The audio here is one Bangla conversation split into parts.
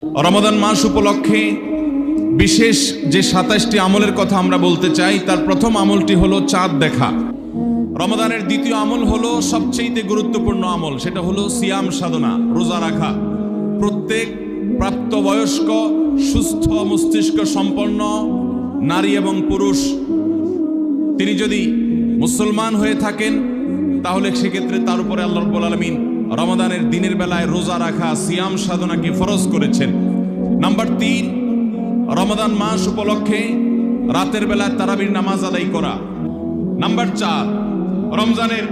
রমাদান মাস উপলক্ষে বিশেষ যে ২৭টি আমলের কথা আমরা বলতে চাই, তার প্রথম আমলটি হলো চাঁদ দেখা। রমাদানের দ্বিতীয় আমল হলো সবচেয়ে গুরুত্বপূর্ণ আমল, সেটা হলো সিয়াম সাধনা, রোজা রাখা। প্রত্যেক প্রাপ্তবয়স্ক সুস্থ মস্তিষ্ক সম্পন্ন নারী এবং পুরুষ তিনি যদি মুসলমান হয়ে থাকেন, তাহলে সেক্ষেত্রে তার উপরে আল্লাহ রাব্বুল আলামিন রমাদানের দিনের বেলায় রোজা রাখা, সিয়াম সাধনাকে ফরজ করেছেন। নাম্বার ৩, রমাদান মাস উপলক্ষে রাতের বেলায় তারাবির নামাজ আদায় করা। নাম্বার ৪, রমজানের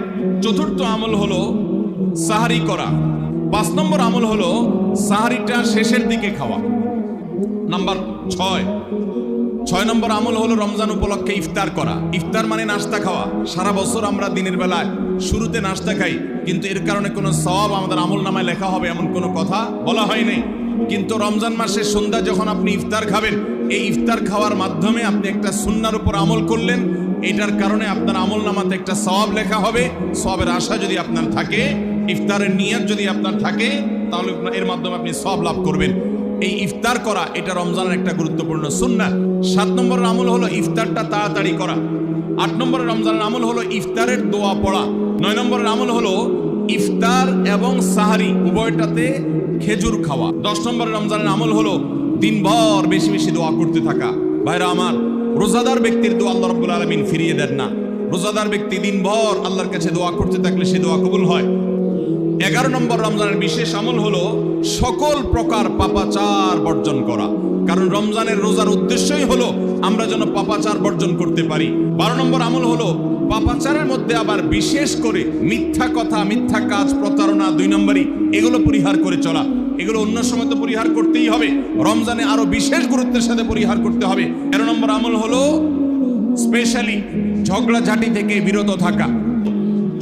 চতুর্থ আমল হলো সাহারি করা। ৫ নম্বর আমল হলো সাহারিটা শেষের দিকে খাওয়া। নাম্বার ৬ নম্বর আমল হলো রমজান উপলক্ষে ইফতার করা। ইফতার মানে নাস্তা খাওয়া। সারা বছর আমরা দিনের বেলায় শুরুতে নাস্তা খাই, কিন্তু এর কারণে কোনো সওয়াব আমাদের আমল নামায় লেখা হবে এমন কোনো কথা বলা হয়নি। কিন্তু রমজান মাসের সন্ধ্যা যখন আপনি ইফতার খাবেন, এই ইফতার খাওয়ার মাধ্যমে আপনি একটা সুন্নাহর উপর আমল করলেন, এটার কারণে আপনার আমল নামাতে একটা সওয়াব লেখা হবে। সওয়াবের আশা যদি আপনার থাকে, ইফতারের নিয়ত যদি আপনার থাকে, তাহলে এর মাধ্যমে আপনি সওয়াব লাভ করবেন। এই ইফতার করা এটা রমজানের একটা গুরুত্বপূর্ণ সুন্নাহ। ৭ নম্বরের আমল হলো ইফতারটা তাড়াতাড়ি করা। ৮ নম্বরের রমজানের আমল হলো ইফতারের দোয়া পড়া। ৯ নম্বরের আমল হলো ইফতার এবং সাহারি উভয়টাতে খেজুর খাওয়া। ১০ নম্বরের রমজানের আমল হলো দিনভর বেশি বেশি দোয়া করতে থাকা। ভাইরা আমার, রোজাদার ব্যক্তির দোয়া আল্লাহ রাব্বুল আলামিন ফিরিয়ে দেন না। রোজাদার ব্যক্তি দিনভর আল্লাহর কাছে দোয়া করতে থাকলে সে দোয়া কবুল হয়। ১১ নম্বর রমজানের বিশেষ আমল হলো সকল প্রকার পাপাচার বর্জন করা। কারণ রমজানের রোজার উদ্দেশ্যই হলো আমরা যেন পাপাচার বর্জন করতে পারি। ১২ নম্বর আমল হলো পাপাচারের মধ্যে আবার বিশেষ করে মিথ্যা কথা, মিথ্যা কাজ, প্রতারণা ২ নম্বরই, এগুলো পরিহার করে চলা। এগুলো অন্য সময় তো পরিহার করতেই হবে, রমজানে আরো বিশেষ গুরুত্বের সাথে পরিহার করতে হবে। ১৩ নম্বর আমল হলো স্পেশালি ঝগড়াঝাটি থেকে বিরত থাকা।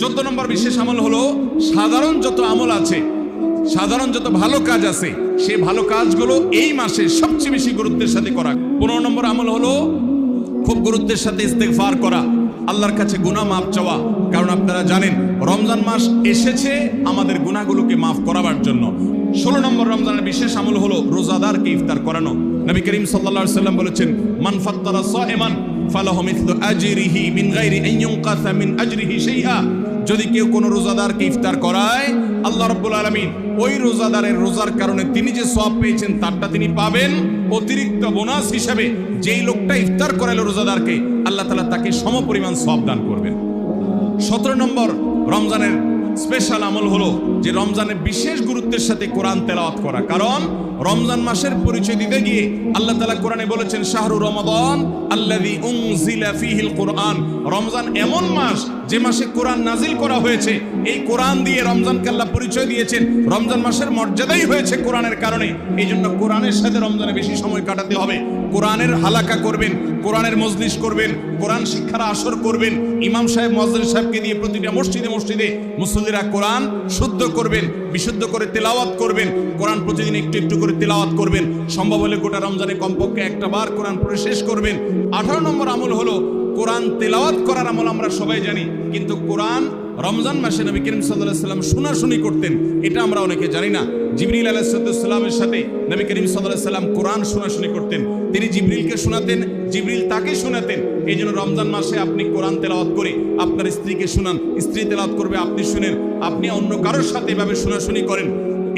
১৪ নম্বর বিশেষ আমল হলো সাধারণ যত আমল আছে, সাধারণ যত ভালো কাজ আছে, সেই ভালো কাজগুলো এই মাসে সবচেয়ে বেশি গুরুত্বের সাথে করা। ১৫ নম্বর আমল হলো খুব গুরুত্বের সাথে ইস্তেগফার করা, আল্লাহর কাছে গুনাহ মাফ চাওয়া। কারণ আপনারা জানেন রমজান মাস এসেছে আমাদের গুনাহগুলোকে মাফ করাবার জন্য। ১৬ নম্বর রমজানের বিশেষ আমল হলো রোজাদারকে ইফতার করানো। নবী করিম সাল্লাল্লাহু আলাইহি ওয়াসাল্লাম বলেছেন, মান ফাত্তারা সাইমান ফালাহু মিথলু আজরিহি মিন গায়রি আন ইউনকাসা মিন আজরিহি শাইআ। যদি কেউ কোনো রোজাদারকে ইফতার করায়, আল্লাহ রাব্বুল আলামিন ওই রোজাদারের রোজার কারণে তিনি যে সওয়াব পেয়েছেন তারটা তিনি পাবেন। অতিরিক্ত বোনাস হিসেবে যেই লোকটা ইফতার করালো রোজাদারকে, আল্লাহ তাআলা তাকে সমপরিমাণ সওয়াব দান করবেন। ১৭ নম্বর রমজানের স্পেশাল আমল হলো যে রমজানের বিশেষ গুরুত্বের সাথে কোরআন তেলাওয়াত করা। কারণ রমজান মাসের পরিচয় দিতে গিয়ে আল্লাহ তাআলা কোরআনে বলেছেন, শাহরু রমাদান আল্লাযী উনজিলা ফীহিল কুরআন। রমজান এমন মাস যে মাসে কোরআন নাজিল করা হয়েছে। এই কোরআন দিয়ে রমজানকে আল্লাহ পরিচয় দিয়েছেন। রমজান মাসের মর্যাদাই হয়েছে কোরআনের কারণে। এই জন্য কোরআনের সাথে রমজানে বেশি সময় কাটাতে হবে। কোরআনের হালাকা করবেন, কোরআনের মজলিস করবেন, কোরআন শিক্ষার আসর করবেন। ইমাম সাহেব, মুয়াজ্জিন সাহেবকে দিয়ে প্রতিটা মসজিদে মসজিদে মুসল্লিরা কোরআন শুদ্ধ করবেন, বিশুদ্ধ করে তেলাওয়াত করবেন। কোরআন প্রতিদিন একটু একটু করে তেলাওয়াত করবেন। সম্ভব হলে গোটা রমজানে কমপক্ষে একটা বার কোরআন পড়ে শেষ করবেন। ১৮ নম্বর আমল হলো কোরআন তেলাওয়াত করার আমল আমরা সবাই জানি, কিন্তু কোরআন রমজান মাসে নবী করিম সাল্লাল্লাহু আলাইহি ওয়াসাল্লাম শোনাশুনি করতেন, এটা আমরা অনেকে জানি না। জিবরিল আলাইহিস সালামের সাথে নবী করিম সাল্লাল্লাহু আলাইহি ওয়াসাল্লাম কোরআন শোনাশুনি করতেন। তিনি জিবরিলকে শোনাতেন, জিবরিল তাকে শোনাতেন। এই জন্য রমজান মাসে আপনি কোরআন তেলাওয়াত করে আপনার স্ত্রীকে শোনান, স্ত্রী তেলাওয়াত করবে, আপনি শুনেন, আপনি অন্য কারোর সাথে এভাবে শোনাশুনি করেন।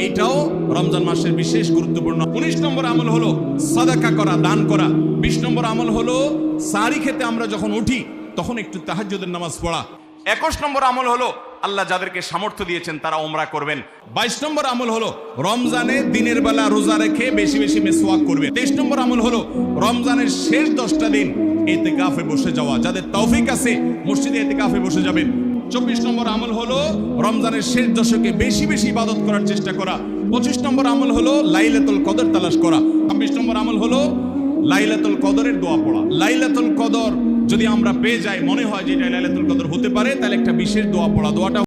এইটাও রমজান মাসের বিশেষ গুরুত্বপূর্ণ। ১৯ নম্বর আমল হলো সাদাকা করা, দান করা। ২০ নম্বর আমল হলো সাহরি খেতে আমরা যখন উঠি তখন একটু তাহাজ্জুদের নামাজ পড়া। ২১ নম্বর আমল হলো আল্লাহ যাদেরকে সামর্থ্য দিয়েছেন তারা উমরা করবেন। ২২ নম্বর আমল হলো রমজানে দিনের বেলা রোজা রেখে বেশি বেশি মিসওয়াক করবেন। ২৩ নম্বর আমল হলো রমজানের শেষ 10টা দিন ইতিকাফে বসে যাওয়া। যাদের তৌফিক আছে মসজিদে ইতিকাফে বসে যাবেন। ২৪ নম্বর আমল হলো রমজানের শেষ দশকে বেশি বেশি ইবাদত করার চেষ্টা করা। ২৫ নম্বর আমল হলো লাইলাতুল কদর তালাশ করা। ২৬ নম্বর আমল হলো লাইলাতুল কদরের দোয়া পড়া। লাইলাতুল কদর যদি আমরা পেয়ে যাই, মনে হয় যে এটা লাইলাতুল কদর হতে পারে, তাহলে একটা বিশেষ দোয়া পড়া। দোয়াটা